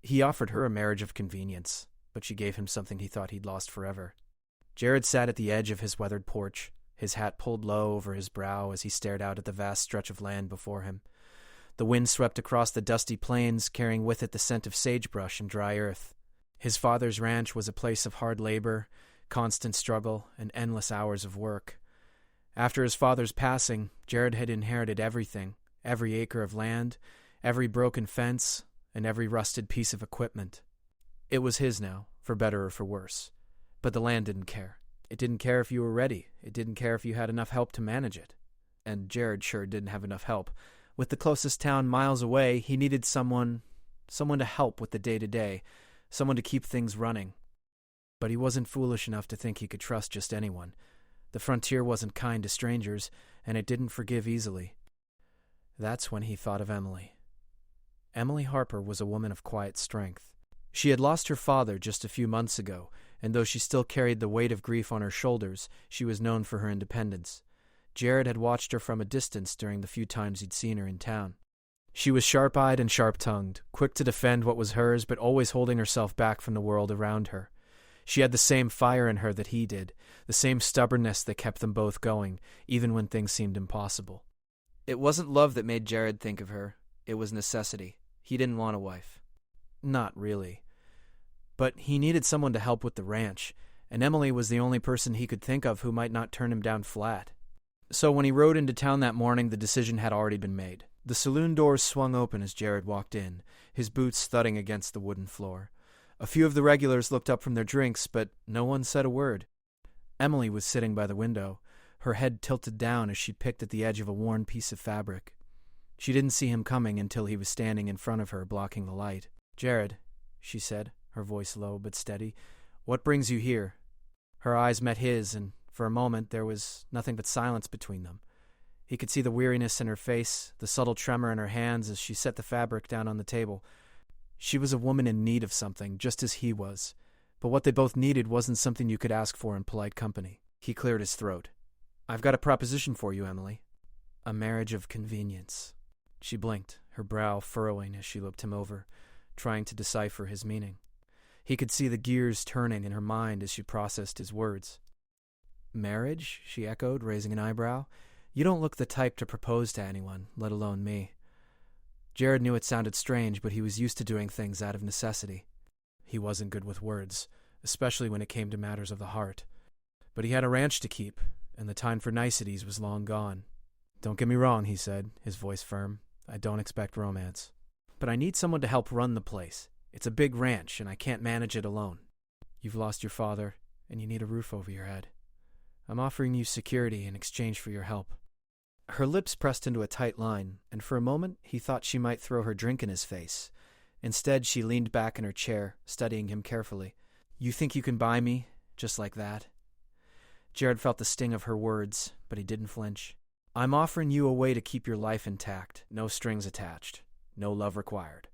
He offered her a marriage of convenience, but she gave him something he thought he'd lost forever. Jared sat at the edge of his weathered porch, his hat pulled low over his brow as he stared out at the vast stretch of land before him. The wind swept across the dusty plains, carrying with it the scent of sagebrush and dry earth. His father's ranch was a place of hard labor, constant struggle, and endless hours of work. After his father's passing, Jared had inherited everything, every acre of land, every broken fence, and every rusted piece of equipment. It was his now, for better or for worse. But the land didn't care. It didn't care if you were ready. It didn't care if you had enough help to manage it. And Jared sure didn't have enough help. With the closest town miles away, he needed someone to help with the day-to-day, someone to keep things running. But he wasn't foolish enough to think he could trust just anyone. The frontier wasn't kind to strangers, and it didn't forgive easily. That's when he thought of Emily. Emily Harper was a woman of quiet strength. She had lost her father just a few months ago, and though she still carried the weight of grief on her shoulders, she was known for her independence. Jared had watched her from a distance during the few times he'd seen her in town. She was sharp-eyed and sharp-tongued, quick to defend what was hers, but always holding herself back from the world around her. She had the same fire in her that he did, the same stubbornness that kept them both going, even when things seemed impossible. It wasn't love that made Jared think of her. It was necessity. He didn't want a wife. Not really. But he needed someone to help with the ranch, and Emily was the only person he could think of who might not turn him down flat. So when he rode into town that morning, the decision had already been made. The saloon doors swung open as Jared walked in, his boots thudding against the wooden floor. A few of the regulars looked up from their drinks, but no one said a word. Emily was sitting by the window, her head tilted down as she picked at the edge of a worn piece of fabric. She didn't see him coming until he was standing in front of her, blocking the light. "Jared," she said, her voice low but steady, "what brings you here?" Her eyes met his, and for a moment there was nothing but silence between them. He could see the weariness in her face, the subtle tremor in her hands as she set the fabric down on the table. She was a woman in need of something, just as he was. But what they both needed wasn't something you could ask for in polite company. He cleared his throat. "I've got a proposition for you, Emily. A marriage of convenience." She blinked, her brow furrowing as she looked him over, trying to decipher his meaning. He could see the gears turning in her mind as she processed his words. "Marriage?" she echoed, raising an eyebrow. "You don't look the type to propose to anyone, let alone me." Jared knew it sounded strange, but he was used to doing things out of necessity. He wasn't good with words, especially when it came to matters of the heart. But he had a ranch to keep, and the time for niceties was long gone. "Don't get me wrong," he said, his voice firm. "I don't expect romance. But I need someone to help run the place. It's a big ranch, and I can't manage it alone. You've lost your father, and you need a roof over your head. I'm offering you security in exchange for your help." Her lips pressed into a tight line, and for a moment he thought she might throw her drink in his face. Instead, she leaned back in her chair, studying him carefully. "You think you can buy me, just like that?" Jared felt the sting of her words, but he didn't flinch. "I'm offering you a way to keep your life intact, no strings attached, no love required.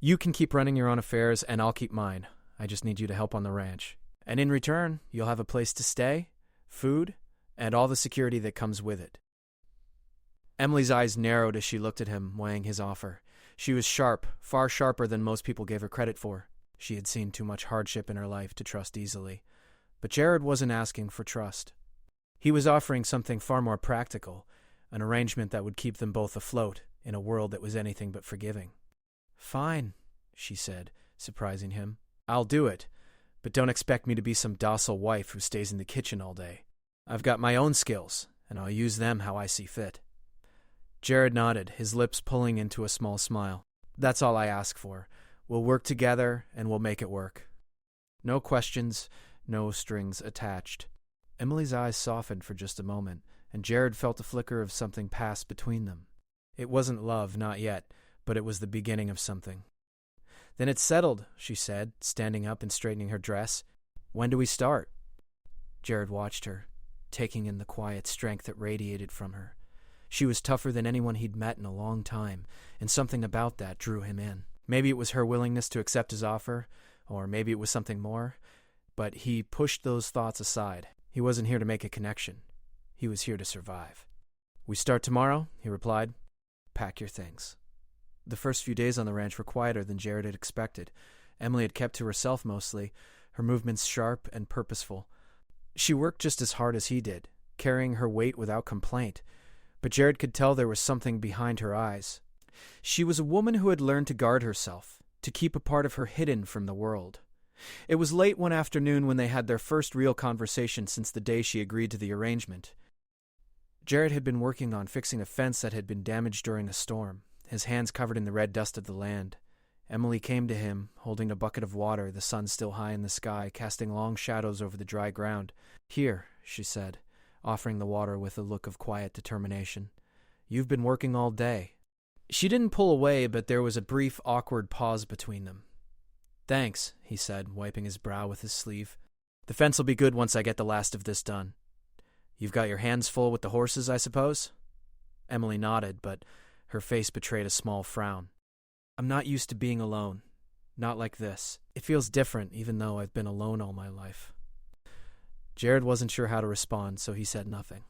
You can keep running your own affairs, and I'll keep mine. I just need you to help on the ranch. And in return, you'll have a place to stay, food, and all the security that comes with it." Emily's eyes narrowed as she looked at him, weighing his offer. She was sharp, far sharper than most people gave her credit for. She had seen too much hardship in her life to trust easily. But Jared wasn't asking for trust. He was offering something far more practical, an arrangement that would keep them both afloat in a world that was anything but forgiving. "Fine," she said, surprising him. "I'll do it, but don't expect me to be some docile wife who stays in the kitchen all day. I've got my own skills, and I'll use them how I see fit." Jared nodded, his lips pulling into a small smile. "That's all I ask for. We'll work together, and we'll make it work. No questions, no strings attached." Emily's eyes softened for just a moment, and Jared felt a flicker of something pass between them. It wasn't love, not yet, but it was the beginning of something. "Then it's settled," she said, standing up and straightening her dress. "When do we start?" Jared watched her, taking in the quiet strength that radiated from her. She was tougher than anyone he'd met in a long time, and something about that drew him in. Maybe it was her willingness to accept his offer, or maybe it was something more, but he pushed those thoughts aside. He wasn't here to make a connection. He was here to survive. "We start tomorrow," he replied. "Pack your things." The first few days on the ranch were quieter than Jared had expected. Emily had kept to herself mostly, her movements sharp and purposeful. She worked just as hard as he did, carrying her weight without complaint, but Jared could tell there was something behind her eyes. She was a woman who had learned to guard herself, to keep a part of her hidden from the world. It was late one afternoon when they had their first real conversation since the day she agreed to the arrangement. Jared had been working on fixing a fence that had been damaged during a storm, his hands covered in the red dust of the land. Emily came to him, holding a bucket of water, the sun still high in the sky, casting long shadows over the dry ground. "Here," she said, offering the water with a look of quiet determination. "You've been working all day." She didn't pull away, but there was a brief, awkward pause between them. "Thanks," he said, wiping his brow with his sleeve. "The fence will be good once I get the last of this done. You've got your hands full with the horses, I suppose?" Emily nodded, but her face betrayed a small frown. "I'm not used to being alone. Not like this. It feels different, even though I've been alone all my life." Jared wasn't sure how to respond, so he said nothing.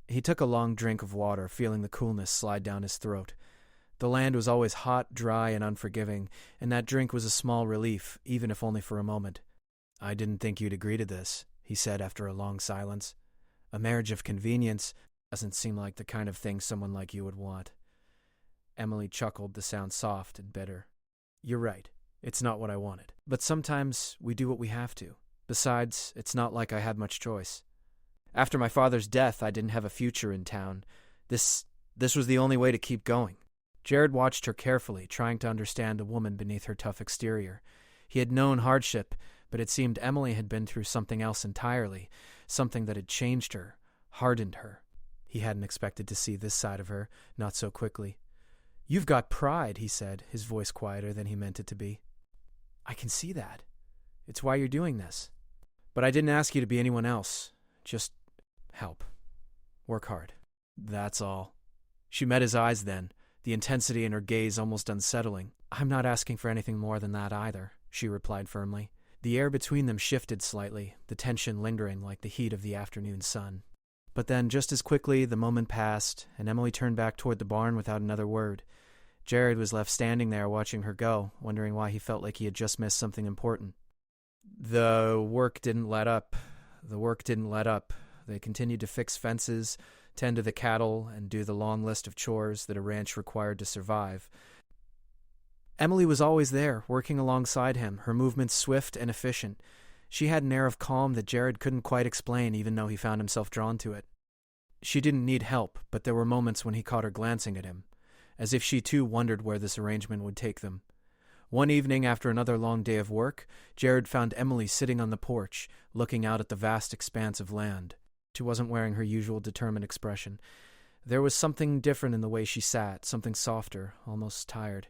He took a long drink of water, feeling the coolness slide down his throat. The land was always hot, dry, and unforgiving, and that drink was a small relief, even if only for a moment. "I didn't think you'd agree to this," he said after a long silence. "A marriage of convenience doesn't seem like the kind of thing someone like you would want." Emily chuckled to sound soft and bitter. "You're right. It's not what I wanted. But sometimes we do what we have to. Besides, it's not like I had much choice. After my father's death, I didn't have a future in town. This was the only way to keep going." Jared watched her carefully, trying to understand a woman beneath her tough exterior. He had known hardship, but it seemed Emily had been through something else entirely, something that had changed her, hardened her. He hadn't expected to see this side of her, not so quickly. "You've got pride," he said, his voice quieter than he meant it to be. "I can see that. It's why you're doing this. But I didn't ask you to be anyone else. Just help. Work hard. That's all." She met his eyes then, the intensity in her gaze almost unsettling. "I'm not asking for anything more than that either," she replied firmly. The air between them shifted slightly, the tension lingering like the heat of the afternoon sun. But then, just as quickly, the moment passed, and Emily turned back toward the barn without another word. Jared was left standing there watching her go, wondering why he felt like he had just missed something important. The work didn't let up. They continued to fix fences, tend to the cattle, and do the long list of chores that a ranch required to survive. Emily was always there, working alongside him, her movements swift and efficient. She had an air of calm that Jared couldn't quite explain, even though he found himself drawn to it. She didn't need help, but there were moments when he caught her glancing at him, as if she too wondered where this arrangement would take them. One evening, after another long day of work, Jared found Emily sitting on the porch, looking out at the vast expanse of land. She wasn't wearing her usual determined expression. There was something different in the way she sat, something softer, almost tired.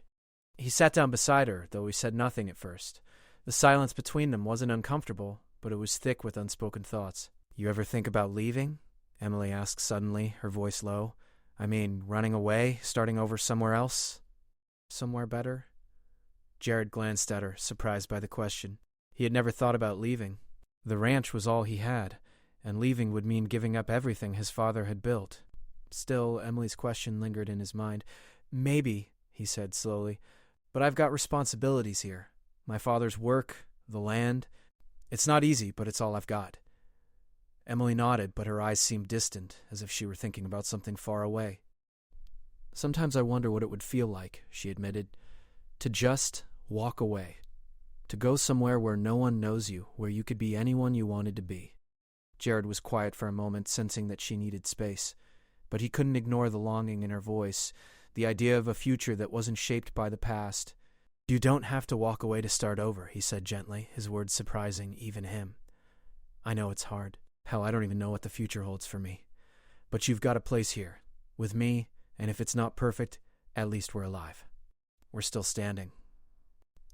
He sat down beside her, though he said nothing at first. The silence between them wasn't uncomfortable, but it was thick with unspoken thoughts. "You ever think about leaving?" Emily asked suddenly, her voice low. "I mean, running away, starting over somewhere else? Somewhere better?" Jared glanced at her, surprised by the question. He had never thought about leaving. The ranch was all he had, and leaving would mean giving up everything his father had built. Still, Emily's question lingered in his mind. "Maybe," he said slowly, "but I've got responsibilities here. My father's work, the land. It's not easy, but it's all I've got." Emily nodded, but her eyes seemed distant, as if she were thinking about something far away. "Sometimes I wonder what it would feel like," she admitted, "to just walk away. To go somewhere where no one knows you, where you could be anyone you wanted to be." Jared was quiet for a moment, sensing that she needed space. But he couldn't ignore the longing in her voice, the idea of a future that wasn't shaped by the past. "You don't have to walk away to start over," he said gently, his words surprising even him. "I know it's hard. Hell, I don't even know what the future holds for me. But you've got a place here, with me, and if it's not perfect, at least we're alive. We're still standing."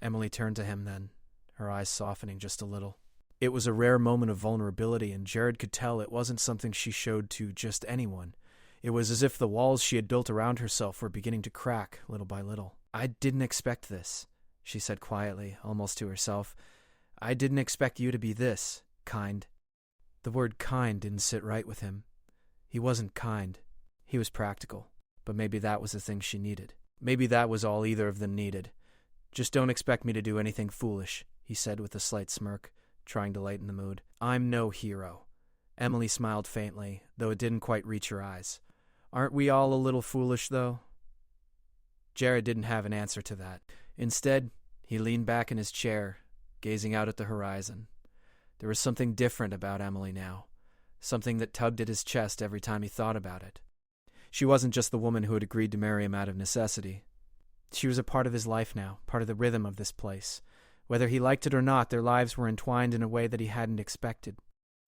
Emily turned to him then, her eyes softening just a little. It was a rare moment of vulnerability, and Jared could tell it wasn't something she showed to just anyone. It was as if the walls she had built around herself were beginning to crack, little by little. "I didn't expect this," she said quietly, almost to herself. "I didn't expect you to be this kind." The word kind didn't sit right with him. He wasn't kind. He was practical. But maybe that was the thing she needed. Maybe that was all either of them needed. "Just don't expect me to do anything foolish," he said with a slight smirk, trying to lighten the mood. "I'm no hero." Emily smiled faintly, though it didn't quite reach her eyes. "Aren't we all a little foolish, though?" Jared didn't have an answer to that. Instead, he leaned back in his chair, gazing out at the horizon. There was something different about Emily now, something that tugged at his chest every time he thought about it. She wasn't just the woman who had agreed to marry him out of necessity. She was a part of his life now, part of the rhythm of this place. Whether he liked it or not, their lives were entwined in a way that he hadn't expected.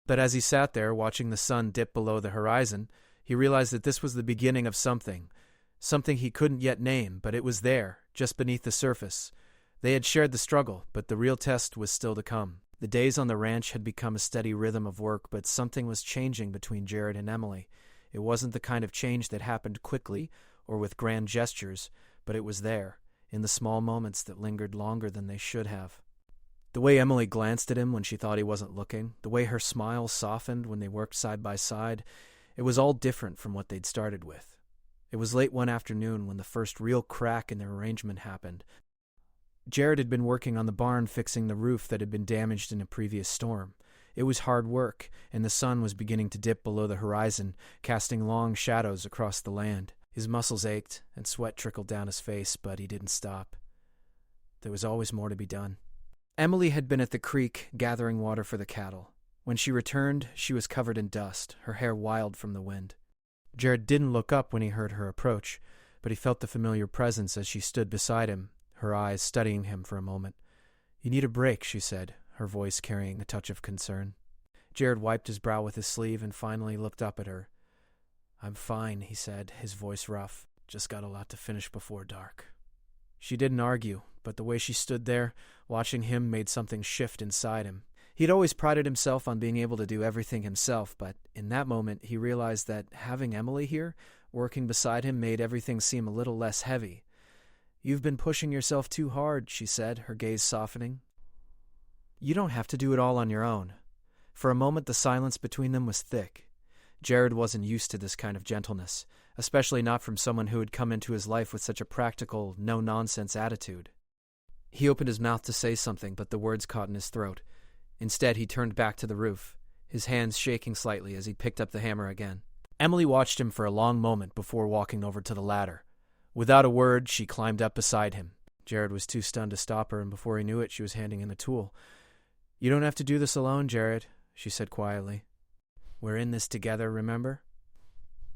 But as he sat there, watching the sun dip below the horizon, he realized that this was the beginning of something he couldn't yet name, but it was there, just beneath the surface. They had shared the struggle, but the real test was still to come. The days on the ranch had become a steady rhythm of work, but something was changing between Jared and Emily. It wasn't the kind of change that happened quickly or with grand gestures, but it was there, in the small moments that lingered longer than they should have. The way Emily glanced at him when she thought he wasn't looking, the way her smile softened when they worked side by side, it was all different from what they'd started with. It was late one afternoon when the first real crack in their arrangement happened. Jared had been working on the barn fixing the roof that had been damaged in a previous storm. It was hard work, and the sun was beginning to dip below the horizon, casting long shadows across the land. His muscles ached, and sweat trickled down his face, but he didn't stop. There was always more to be done. Emily had been at the creek gathering water for the cattle. When she returned, she was covered in dust, her hair wild from the wind. Jared didn't look up when he heard her approach, but he felt the familiar presence as she stood beside him, her eyes studying him for a moment. "You need a break," she said, her voice carrying a touch of concern. Jared wiped his brow with his sleeve and finally looked up at her. "I'm fine," he said, his voice rough. "Just got a lot to finish before dark." She didn't argue, but the way she stood there, watching him, made something shift inside him. He'd always prided himself on being able to do everything himself, but in that moment he realized that having Emily here, working beside him, made everything seem a little less heavy. "You've been pushing yourself too hard," she said, her gaze softening. "You don't have to do it all on your own." For a moment the silence between them was thick. Jared wasn't used to this kind of gentleness, especially not from someone who had come into his life with such a practical, no-nonsense attitude. He opened his mouth to say something, but the words caught in his throat. Instead, he turned back to the roof, his hands shaking slightly as he picked up the hammer again. Emily watched him for a long moment before walking over to the ladder. Without a word, she climbed up beside him. Jared was too stunned to stop her, and before he knew it, she was handing him a tool. "You don't have to do this alone, Jared," she said quietly. "We're in this together, remember?"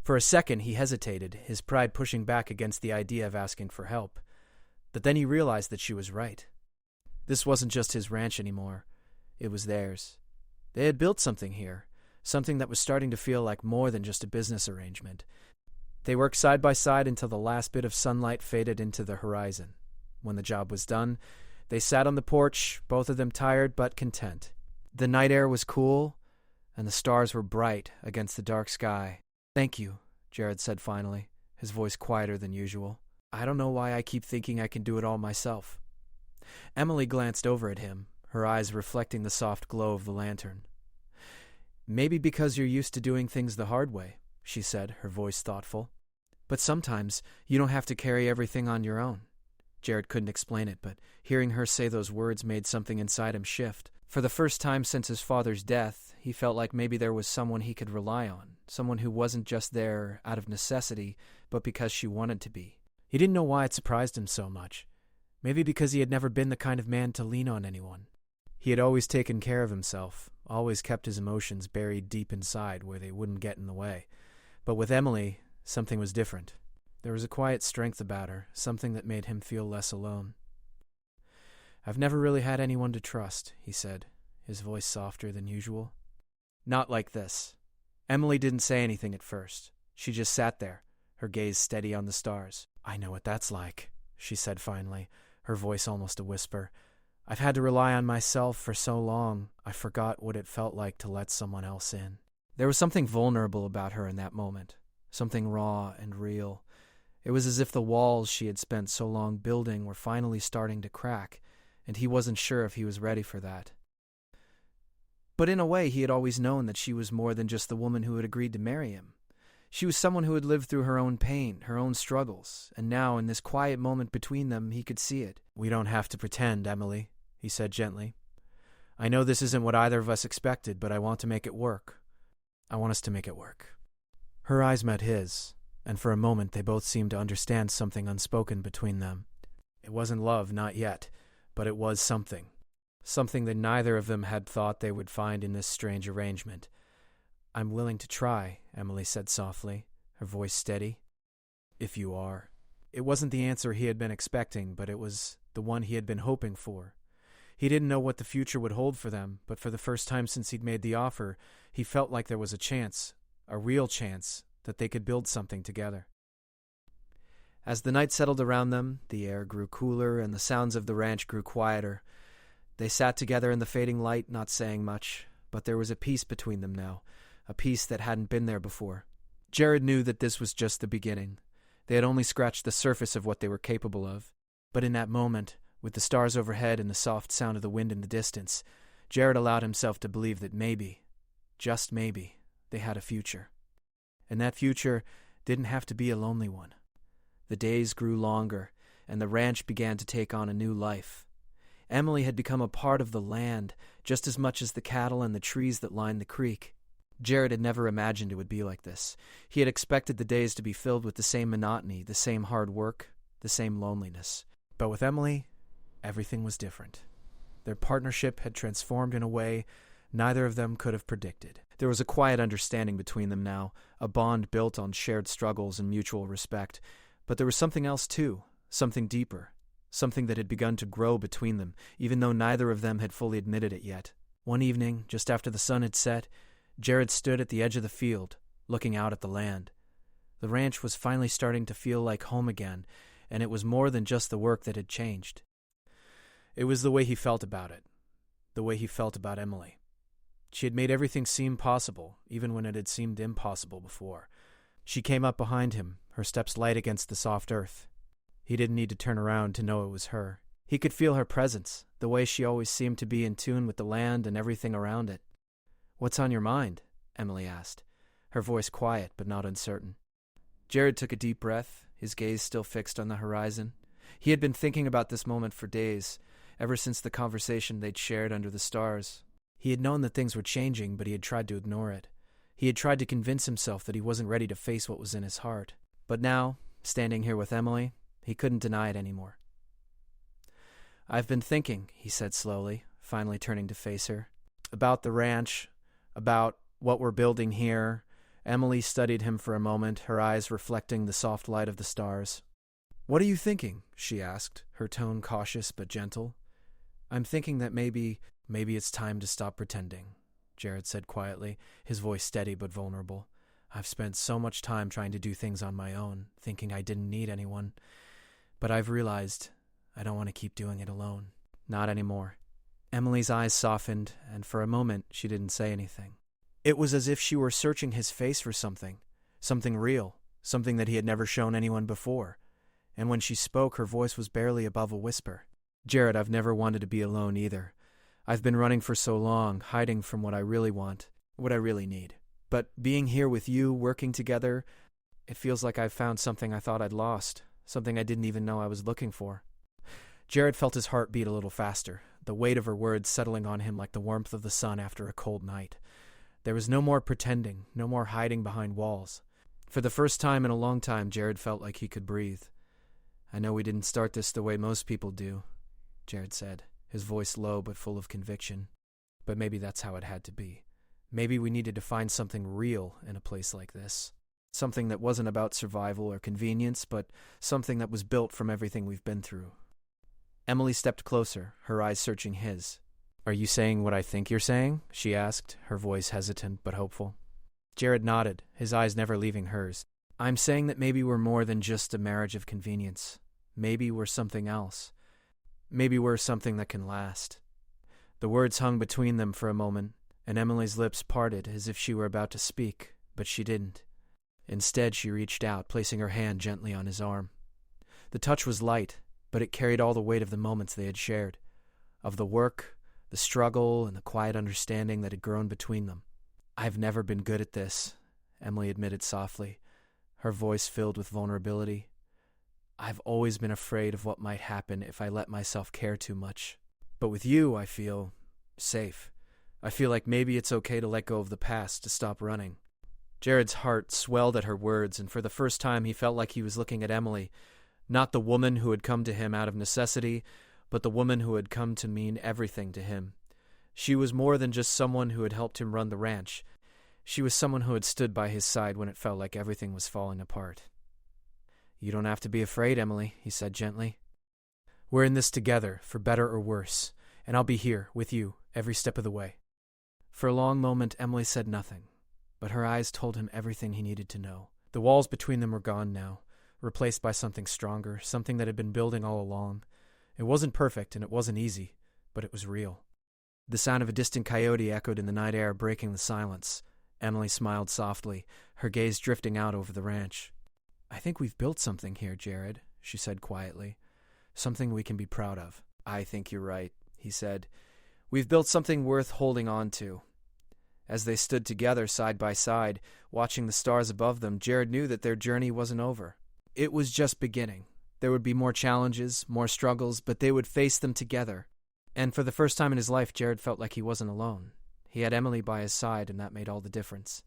For a second, he hesitated, his pride pushing back against the idea of asking for help. But then he realized that she was right. This wasn't just his ranch anymore. It was theirs. They had built something here, something that was starting to feel like more than just a business arrangement. They worked side by side until the last bit of sunlight faded into the horizon. When the job was done, they sat on the porch, both of them tired but content. The night air was cool, and the stars were bright against the dark sky. "Thank you," Jared said finally, his voice quieter than usual. "I don't know why I keep thinking I can do it all myself." Emily glanced over at him, her eyes reflecting the soft glow of the lantern. "Maybe because you're used to doing things the hard way," she said, her voice thoughtful. "But sometimes you don't have to carry everything on your own." Jared couldn't explain it, but hearing her say those words made something inside him shift. For the first time since his father's death, he felt like maybe there was someone he could rely on, someone who wasn't just there out of necessity, but because she wanted to be. He didn't know why it surprised him so much. Maybe because he had never been the kind of man to lean on anyone. He had always taken care of himself, always kept his emotions buried deep inside where they wouldn't get in the way. But with Emily, something was different. There was a quiet strength about her, something that made him feel less alone. "I've never really had anyone to trust," he said, his voice softer than usual. "Not like this." Emily didn't say anything at first. She just sat there, her gaze steady on the stars. "I know what that's like," she said finally, her voice almost a whisper. "I've had to rely on myself for so long, I forgot what it felt like to let someone else in." There was something vulnerable about her in that moment, something raw and real. It was as if the walls she had spent so long building were finally starting to crack, and he wasn't sure if he was ready for that. But in a way, he had always known that she was more than just the woman who had agreed to marry him. She was someone who had lived through her own pain, her own struggles, and now, in this quiet moment between them, he could see it. "We don't have to pretend, Emily," he said gently. "I know this isn't what either of us expected, but I want to make it work. I want us to make it work." Her eyes met his, and for a moment they both seemed to understand something unspoken between them. It wasn't love, not yet, but it was something. Something that neither of them had thought they would find in this strange arrangement. "I'm willing to try," Emily said softly, her voice steady. "If you are." It wasn't the answer he had been expecting, but it was the one he had been hoping for. He didn't know what the future would hold for them, but for the first time since he'd made the offer, he felt like there was a chance, a real chance, that they could build something together. As the night settled around them, the air grew cooler and the sounds of the ranch grew quieter. They sat together in the fading light, not saying much, but there was a peace between them now, a peace that hadn't been there before. Jared knew that this was just the beginning. They had only scratched the surface of what they were capable of. But in that moment, with the stars overhead and the soft sound of the wind in the distance, Jared allowed himself to believe that maybe, just maybe, they had a future. And that future didn't have to be a lonely one. The days grew longer, and the ranch began to take on a new life. Emily had become a part of the land, just as much as the cattle and the trees that lined the creek. Jared had never imagined it would be like this. He had expected the days to be filled with the same monotony, the same hard work, the same loneliness. But with Emily, everything was different. Their partnership had transformed in a way neither of them could have predicted. There was a quiet understanding between them now, a bond built on shared struggles and mutual respect. But there was something else too, something deeper, something that had begun to grow between them, even though neither of them had fully admitted it yet. One evening, just after the sun had set, Jared stood at the edge of the field, looking out at the land. The ranch was finally starting to feel like home again, and it was more than just the work that had changed. It was the way he felt about it, the way he felt about Emily. She had made everything seem possible, even when it had seemed impossible before. She came up behind him, her steps light against the soft earth. He didn't need to turn around to know it was her. He could feel her presence, the way she always seemed to be in tune with the land and everything around it. "What's on your mind?" Emily asked, her voice quiet but not uncertain. Jared took a deep breath, his gaze still fixed on the horizon. He had been thinking about this moment for days, ever since the conversation they'd shared under the stars. He had known that things were changing, but he had tried to ignore it. He had tried to convince himself that he wasn't ready to face what was in his heart. But now, standing here with Emily, he couldn't deny it anymore. "I've been thinking," he said slowly, finally turning to face her, "about the ranch, about what we're building here." Emily studied him for a moment, her eyes reflecting the soft light of the stars. "What are you thinking?" she asked, her tone cautious but gentle. "I'm thinking that maybe it's time to stop pretending," Jared said quietly, his voice steady but vulnerable. "I've spent so much time trying to do things on my own, thinking I didn't need anyone. But I've realized I don't want to keep doing it alone. Not anymore." Emily's eyes softened, and for a moment she didn't say anything. It was as if she were searching his face for something real, something that he had never shown anyone before. And when she spoke, her voice was barely above a whisper. "Jared, I've never wanted to be alone either. I've been running for so long, hiding from what I really want, what I really need. But being here with you, working together, it feels like I've found something I thought I'd lost, something I didn't even know I was looking for." Jared felt his heart beat a little faster, the weight of her words settling on him like the warmth of the sun after a cold night. There was no more pretending, no more hiding behind walls. For the first time in a long time, Jared felt like he could breathe. "I know we didn't start this the way most people do," Jared said, his voice low but full of conviction. "But maybe that's how it had to be. Maybe we needed to find something real in a place like this. Something that wasn't about survival or convenience, but something that was built from everything we've been through." Emily stepped closer, her eyes searching his. "Are you saying what I think you're saying?" she asked, her voice hesitant but hopeful. Jared nodded, his eyes never leaving hers. "I'm saying that maybe we're more than just a marriage of convenience. Maybe we're something else. Maybe we're something that can last." The words hung between them for a moment, and Emily's lips parted as if she were about to speak, but she didn't. Instead, she reached out, placing her hand gently on his arm. The touch was light, but it carried all the weight of the moments they had shared, of the work, the struggle, and the quiet understanding that had grown between them. "I've never been good at this," Emily admitted softly, her voice filled with vulnerability. "I've always been afraid of what might happen if I let myself care too much. But with you, I feel safe. I feel like maybe it's okay to let go of the past, to stop running." Jared's heart swelled at her words, and for the first time he felt like he was looking at Emily, not the woman who had come to him out of necessity, but the woman who had come to mean everything to him. She was more than just someone who had helped him run the ranch. She was someone who had stood by his side when it felt like everything was falling apart. "You don't have to be afraid, Emily," he said gently. "We're in this together, for better or worse, and I'll be here, with you, every step of the way." For a long moment, Emily said nothing, but her eyes told him everything he needed to know. The walls between them were gone now, replaced by something stronger, something that had been building all along. It wasn't perfect and it wasn't easy, but it was real. The sound of a distant coyote echoed in the night air, breaking the silence. Emily smiled softly, her gaze drifting out over the ranch. "I think we've built something here, Jared," she said quietly. "Something we can be proud of." "I think you're right," he said. "We've built something worth holding on to." As they stood together side by side, watching the stars above them, Jared knew that their journey wasn't over. It was just beginning. There would be more challenges, more struggles, but they would face them together. And for the first time in his life, Jared felt like he wasn't alone. He had Emily by his side, and that made all the difference.